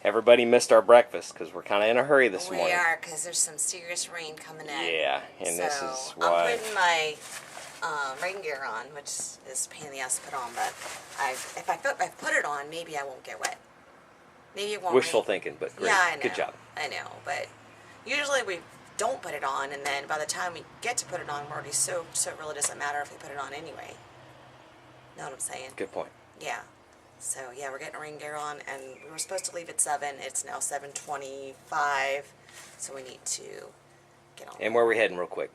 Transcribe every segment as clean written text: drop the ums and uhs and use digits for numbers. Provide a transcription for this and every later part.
Everybody missed our breakfast because we're kind of in a hurry this morning. We are, because there's some serious rain coming in. Yeah, and so, this is why. I'm putting my rain gear on, which is a pain in the ass to put on, but if I put it on, maybe I won't get wet. Maybe it won't Wishful rain. Thinking, but great. Yeah, I know. Good job. I know, but usually we don't put it on, and then by the time we get to put it on, we're already so it really doesn't matter if we put it on anyway. Know what I'm saying? Good point. Yeah. So yeah, we're getting rain gear on, and we were supposed to leave at 7. It's now 7:25, so we need to get on. And where are we heading real quick?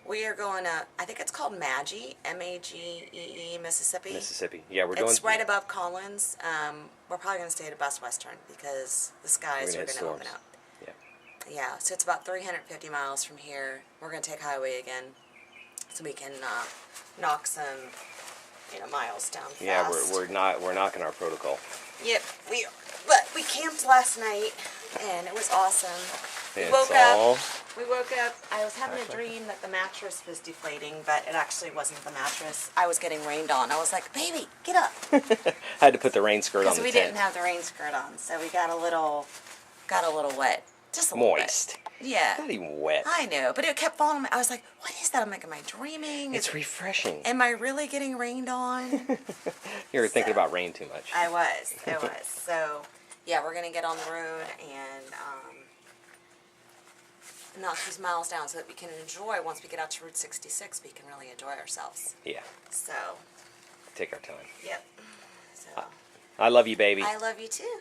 We are going to, I think it's called Magee, M-A-G-E-E, Mississippi. Mississippi. Yeah, we're going. It's right above Collins. We're probably going to stay at a Best Western because the skies are going to open up. Yeah. Yeah, so it's about 350 miles from here. We're going to take highway again so we can knock some miles down fast. Yeah, we're knocking our protocol. Yep, we are. But we camped last night, and it was awesome. We woke up. I was having a dream that the mattress was deflating, but it actually wasn't the mattress. I was getting rained on. I was like, baby, get up. Had to put the rain skirt on the tent. Because we didn't have the rain skirt on, so we got a little wet. Just a little moist. Bit. Yeah. Not even wet. I know, but it kept falling. I was like, what is that? I'm like, am I dreaming? It's refreshing. Am I really getting rained on? You were thinking about rain too much. I was. So, yeah, we're going to get on the road and knock these miles down so that we can enjoy, once we get out to Route 66, we can really enjoy ourselves. Yeah. So. Take our time. Yep. So. I love you, baby. I love you, too.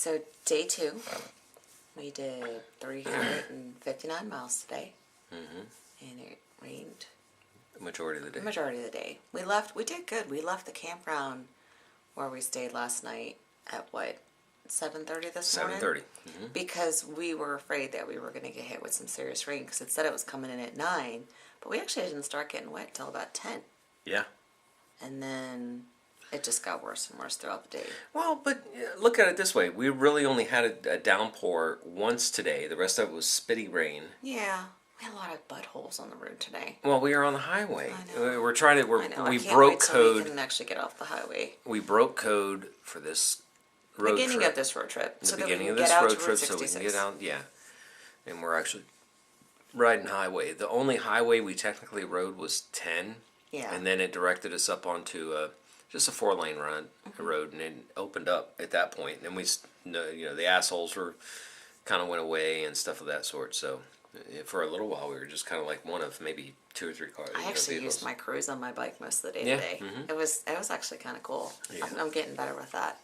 So day 2, we did 359 miles today. And it rained. Majority of the day. Majority of the day. We did good. We left the campground where we stayed last night at what, 7:30 this morning? 7:30. Because we were afraid that we were going to get hit with some serious rain because it said it was coming in at 9, but we actually didn't start getting wet until about 10. Yeah. And then it just got worse and worse throughout the day. Well, but look at it this way. We really only had a downpour once today. The rest of it was spitty rain. Yeah. We had a lot of buttholes on the road today. Well, we are on the highway. I know. We're trying to. I know. We I can't broke wait till code. we can actually get off the highway. We broke code for this road Beginning trip. of this road trip. The So that we beginning can of get this out road to trip, Route so we 66. can get out. Yeah, and we're actually riding highway. The only highway we technically rode was 10. Yeah. And then it directed us up onto just a 4-lane road, and it opened up at that point. And we, the assholes kind of went away and stuff of that sort. So for a little while, we were just kind of like one of maybe 2 or 3 cars. I actually vehicles. used my cruise on my bike most of the day Yeah, today. It was actually kind of cool. Yeah. I'm getting better with that.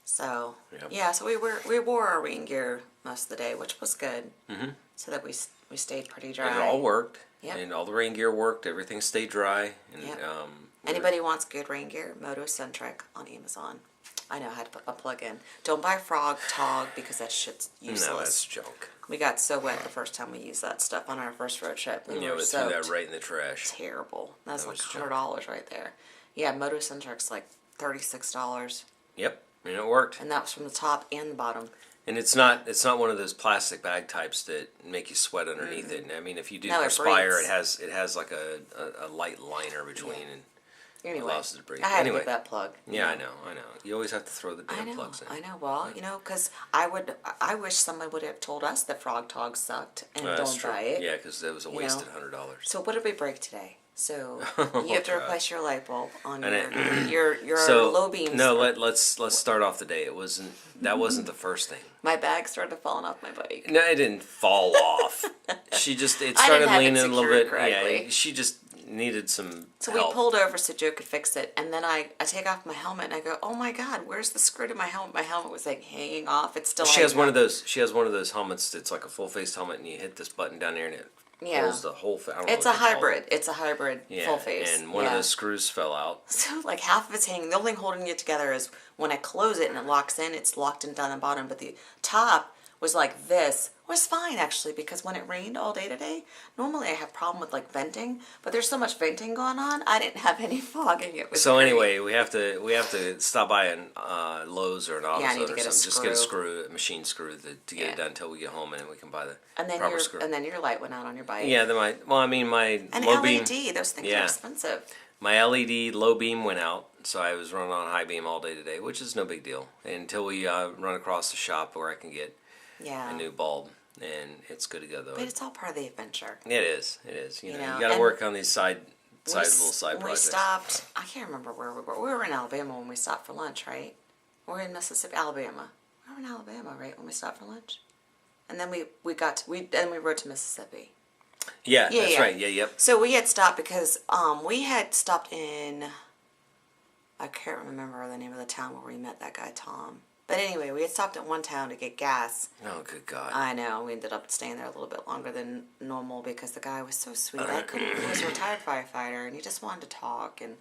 So Yep. yeah, so we wore our rain gear most of the day, which was good. So that we stayed pretty dry. And it all worked. Yep. And all the rain gear worked. Everything stayed dry. And Yep. we were- Anybody wants good rain gear? Motocentric on Amazon. I know how to put a plug in. Don't buy Frog Tog because that shit's useless. No, that's junk. We got so wet the first time we used that stuff on our first road trip. We Yeah, were we threw soaked. that right in the trash. Terrible. That's That like was $100 right there. Yeah, Motocentric's like $36, Yep, and it worked. and that was from the top and the bottom. And it's not one of those plastic bag types that make you sweat underneath it. And I mean, if you do No, it perspire, breathes. it has like a light liner between and Anyway, allows it to breathe. I had to Anyway. give that plug. Yeah, I know. You always have to throw the I damn know, plugs in. I know. Well, because I wish someone would have told us that Frog Tog sucked and Well, that's don't true. buy it. Yeah, because it was a you know. wasted $100. So what did we break today? So Oh, you have to God. replace your light bulb on And your So low beams. no, let's start off the day. That wasn't the first thing. My bag started falling off my bike. No, it didn't fall off. It I started didn't have it leaning a little secured bit. correctly. Yeah, she just needed some So help. we pulled over so Joe could fix it, and then I take off my helmet and I go, oh my God, where's the screw to my helmet? My helmet was like hanging off. It's still. She has hanging one off. of those. She has one of those helmets that's like a full face helmet, and you hit this button down there, and it Yeah. pulls the whole. I don't know It's what a they call it. hybrid. It's a hybrid Yeah, full face. and one of those screws fell out. So like half of it's hanging. The only thing holding it together is when I close it and it locks in. It's locked in down the bottom, but the top was like this. Was fine actually because when it rained all day today, normally I have problem with like venting, but there's so much venting going on. I didn't have any fogging. It was So great. anyway, we have to stop by an Lowe's or an AutoZone Yeah, I need to or get a something. Just screw. get a screw, a machine screw to get Yeah. it done until we get home, and then we can buy the and then proper screw. your light went out on your bike. Yeah, then my An low beam. LED. Those things are Yeah. expensive. My LED low beam went out, so I was running on high beam all day today, which is no big deal until we run across the shop where I can get Yeah. a new bulb, and it's good to go though. But it's all part of the adventure. It is. It is. You know, know, you got to and work on these little When side we projects. stopped, I can't remember where we were. We were in Alabama when we stopped for lunch, right? We're in Mississippi, Alabama. We were in Alabama, right, when we stopped for lunch? And then we rode to Mississippi. Yeah, Yeah, that's yeah. right. Yeah, yep. So we had stopped because we had stopped in, I can't remember the name of the town where we met that guy, Tom. But anyway, we had stopped at one town to get gas. Oh, good God. I know. We ended up staying there a little bit longer than normal because the guy was so sweet. He was a retired firefighter, and he just wanted to talk. And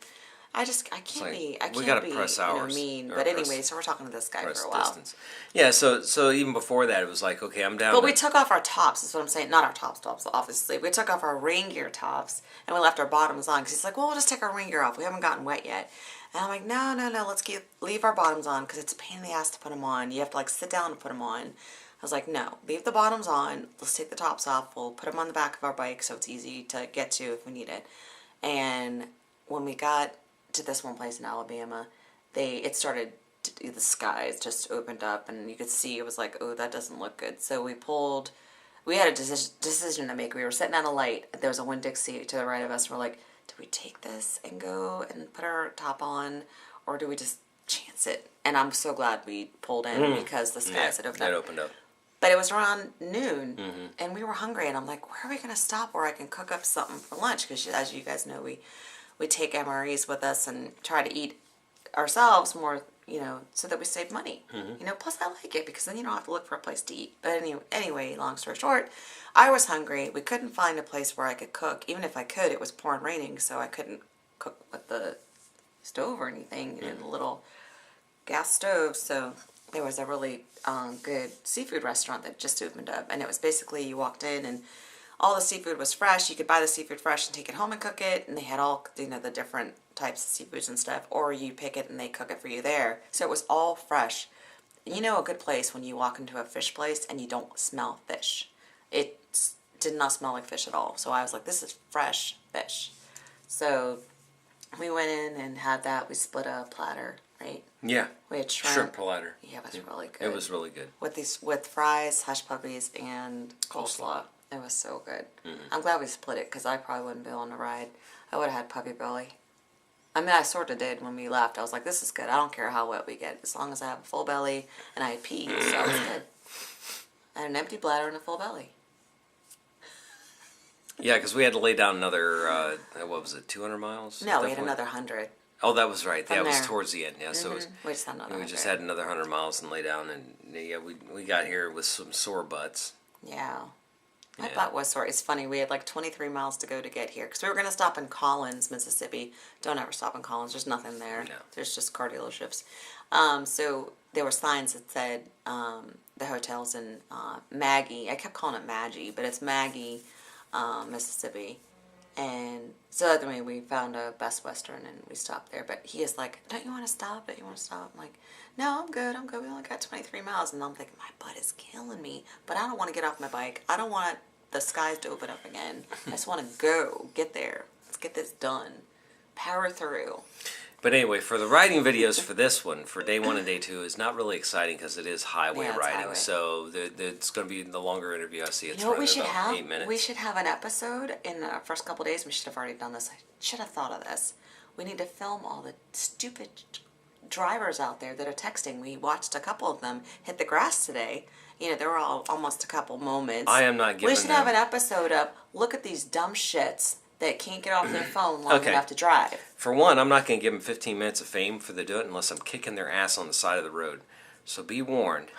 I can't like, be, I we can't gotta be, press hours, mean. or But press- anyway, so we're talking to this guy Press for a while. distance. Yeah, so even before that, it was like, okay, I'm down. But to- we took off our tops, is what I'm saying. Not our tops, obviously. We took off our rain gear tops, and we left our bottoms on. Because he's like, well, we'll just take our rain gear off. We haven't gotten wet yet. And I'm like, no, let's leave our bottoms on, because it's a pain in the ass to put them on. You have to, like, sit down to put them on. I was like, no, leave the bottoms on. Let's take the tops off. We'll put them on the back of our bike so it's easy to get to if we need it. And when we got to this one place in Alabama, the skies just opened up, and you could see it was like, oh, that doesn't look good. So we had a decision to make. We were sitting at a light. There was a Winn-Dixie to the right of us. We're like, do we take this and go and put our top on, or do we just chance it? And I'm so glad we pulled in because the skies had opened up. It opened up. But it was around noon, and we were hungry, and I'm like, where are we going to stop where I can cook up something for lunch? Because as you guys know, we take MREs with us and try to eat ourselves more, so that we save money. Plus I like it because then you don't have to look for a place to eat. But anyway, long story short, I was hungry. We couldn't find a place where I could cook. Even if I could, it was pouring raining, so I couldn't cook with the stove or anything, the little gas stove. So there was a really good seafood restaurant that just opened up, and it was basically you walked in and all the seafood was fresh. You could buy the seafood fresh and take it home and cook it, and they had all the different types of seafoods and stuff, or you pick it and they cook it for you there. So it was all fresh. A good place when you walk into a fish place and you don't smell fish. It did not smell like fish at all. So I was like, this is fresh fish. So we went in and had that. We split a platter, right? Yeah. We had shrimp platter. Yeah, it was really good. It was really good. With fries, hush puppies, and coleslaw. It was so good. I'm glad we split it because I probably wouldn't be on the ride. I would have had puppy belly. I mean, I sort of did when we left. I was like, this is good. I don't care how wet we get. As long as I have a full belly and I had peas, so I was good. I had an empty bladder and a full belly. Yeah, because we had to lay down another, 200 miles? No, we had another 100. Oh, that was right. That was there. towards the end. Yeah, so it was, We just had another 100. we just had another 100 miles and lay down, and yeah, we got here with some sore butts. Yeah. My butt was sore. It's funny. We had like 23 miles to go to get here because we were going to stop in Collins, Mississippi. Don't ever stop in Collins. There's nothing there. No. There's just car dealerships. So there were signs that said the hotel's in Maggie. I kept calling it Maggie, but it's Maggie, Mississippi. And so anyway, we found a Best Western and we stopped there. But he is like, don't you want to stop? Don't you want to stop? I'm like, no, I'm good. We only got 23 miles. And I'm thinking, my butt is killing me. But I don't want to get off my bike. I don't want the skies to open up again. I just want to go. Get there. Let's get this done. Power through. But anyway, for the riding videos for this one, for day 1 and day 2, is not really exciting because it is highway Yeah, it's riding. highway. So it's going to be the longer interview. I see it's You know what we running should about have? 8 minutes. We should have an episode in the first couple of days. We should have already done this. I should have thought of this. We need to film all the stupid drivers out there that are texting. We watched a couple of them hit the grass today. There were almost a couple moments. I am not giving We should have an episode of look at these dumb shits that can't get off their phone long Okay. enough to drive. For one, I'm not going to give them 15 minutes of fame for they do it unless I'm kicking their ass on the side of the road. So be warned.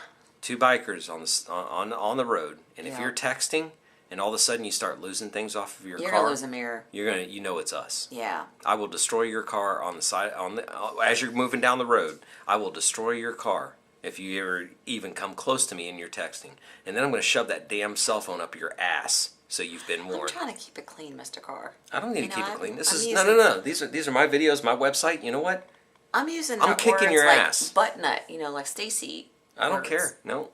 2 bikers on the road, and if Yeah. you're texting and all of a sudden you start losing things off of your You're car, gonna lose a mirror. you know it's us. Yeah. I will destroy your car on the side as you're moving down the road. I will destroy your car if you ever even come close to me and you're texting. And then I'm going to shove that damn cell phone up your ass. So you've been I'm warned. trying to keep it clean, Mr. Carr. I don't need to keep it clean. This I'm is using- no. These are my videos, my website. You know what? I'm using I'm kicking words your like ass. butt nut, like Stacy. I don't words. care. No.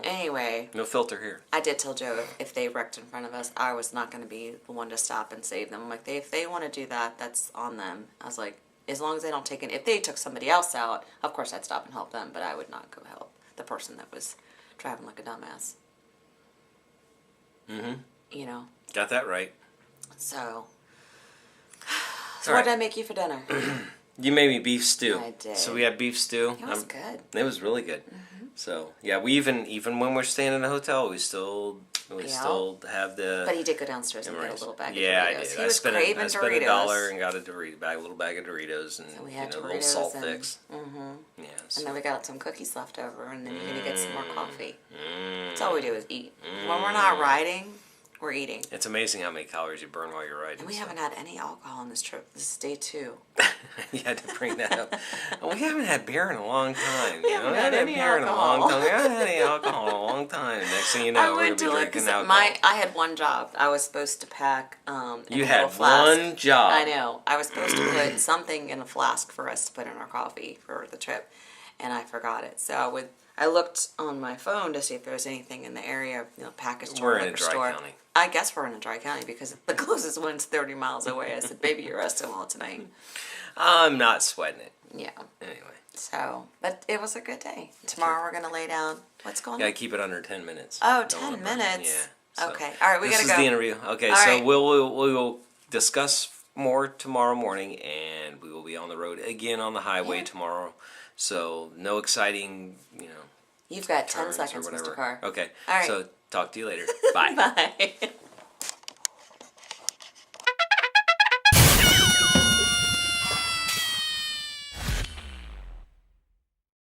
Anyway, No filter here. I did tell Joe if they wrecked in front of us, I was not going to be the one to stop and save them. I'm like, if they want to do that, that's on them. I was like, as long as they don't take it. If they took somebody else out, of course I'd stop and help them, but I would not go help the person that was driving like a dumbass. Mm-hmm. Got that right. So All what right. did I make you for dinner? You made me beef stew. I did. So we had beef stew. It was good. It was really good. So yeah, we even when we're staying in a hotel, we still have the. But he did go downstairs and get a memories. little bag of Yeah, Doritos. I did. He I was spent craving I spent Doritos. $1 and got a little bag of Doritos and So we had a little Doritos salt and- fix. Mm-hmm. Yeah. And then we got some cookies left over, and then you're gonna get some more coffee. That's all we do is eat. When we're not riding, we're eating. It's amazing how many calories you burn while you're riding. And we so. haven't had any alcohol on this trip. This is day 2. You had to bring that up. We haven't had beer in a long time. We haven't had any beer alcohol. in a long time. We haven't had any alcohol in a long time. Next thing you know, I we're went gonna to be look drinking at alcohol. I had one job. I was supposed to pack. In You a had little flask. one job. I know. I was supposed to put something in a flask for us to put in our coffee for the trip, and I forgot it. So I looked on my phone to see if there was anything in the area, package store, We're in a liquor dry store. county. I guess we're in a dry county because the closest one's 30 miles away. I said, "Baby, you're resting all tonight." I'm not sweating it. Yeah. Anyway. So, but it was a good day. Tomorrow we're gonna lay down. What's going Gotta on? keep it under 10 minutes. Oh, Don't 10 wanna burn it. minutes. Yeah. So Okay. All right, we this gotta is go. the interview. Okay, All so right. we will discuss more tomorrow morning, and we will be on the road again on the highway Yeah. tomorrow. So no exciting, You've got 10 turns or seconds, whatever. Mr. Carr. Okay. All right. So talk to you later. Bye. Bye.